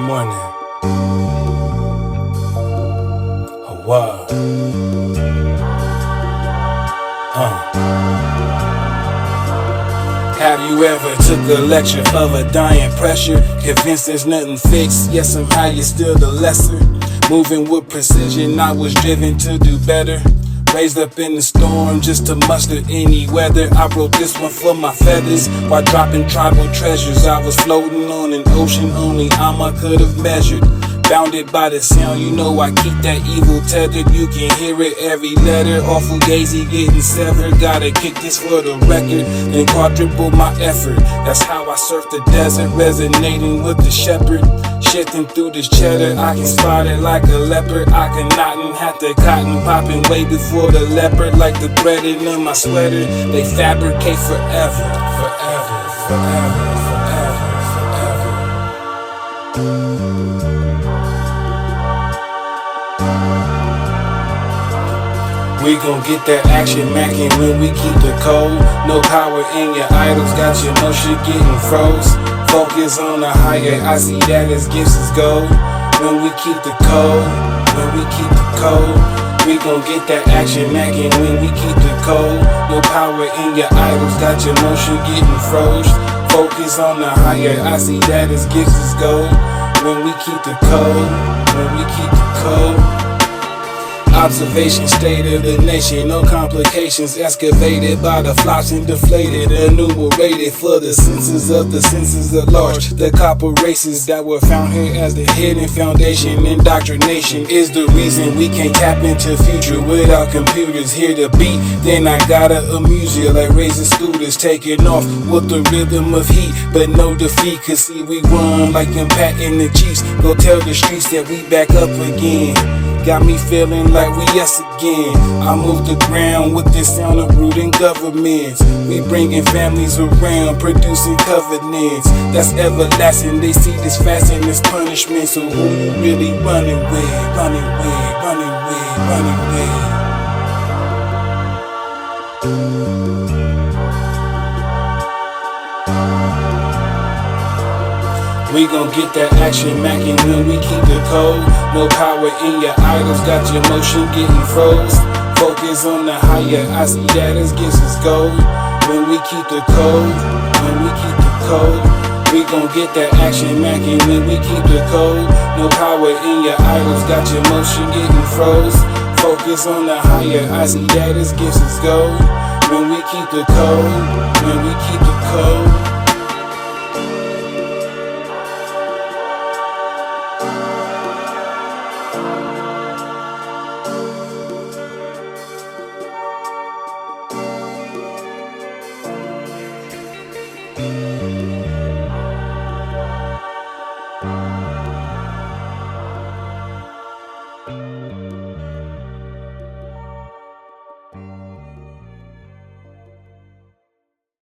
morning. Oh, wow. Have you ever took a lecture of a dying pressure? Convinced there's nothing fixed, yet somehow you're still the lesser. Moving with precision, I was driven to do better. Raised up in the storm just to muster any weather. I wrote this one for my feathers. While dropping tribal treasures, I was floating on an ocean only Amma could have measured. Bounded by the sound, you know I keep that evil tethered. You can hear it every letter. Off fugazi getting severed. Gotta kick this for the record, then quadruple my effort. That's how I surf the desert, resonating with the Shepard. Shifting through this cheddar, I can spot it like a leopard. Ahkenaten, had the cotton popping way before the leopard. Like the threading in my sweater, they fabricate forever, forever, forever, forever, forever. We gon' get that action mack'n when we keep the code. No power in your idols, got your motion getting froze. Focus on the higher, I see that as gifts is gold. When we keep the code, when we keep the code, we gon' get that action mack'n when we keep the code. No power in your idols, got your motion getting froze. Focus on the higher, I see that as gifts is gold. When we keep the code, when we keep the code. Observation, state of the nation, no complications. Excavated by the flops and deflated, enumerated for the senses at large. The copper races that were found here as the hidden foundation. Indoctrination is the reason we can't tap into future without computers. Hear the beat, then I gotta amuse you like raising scooters, taking off with the rhythm of heat, but no defeat. Cause see we run like them patting the Chiefs. Go tell the streets that we back up again. Got me feeling like we us again. I move the ground with this sound of rooting governments. We bringing families around, producing covenants. That's everlasting. They see this fasting as punishment. So who you really running with? Running with, running with, running with. We gon' get that action mack'n when we keep the code. No power in your idols, got your motion getting froze. Focus on the higher, I see that as gifts is gold. When we keep the code, when we keep the code, we gon' get that action mack'n when we keep the code. No power in your idols, got your motion getting froze. Focus on the higher, I see that as gifts is gold. When we keep the code, when we keep the code.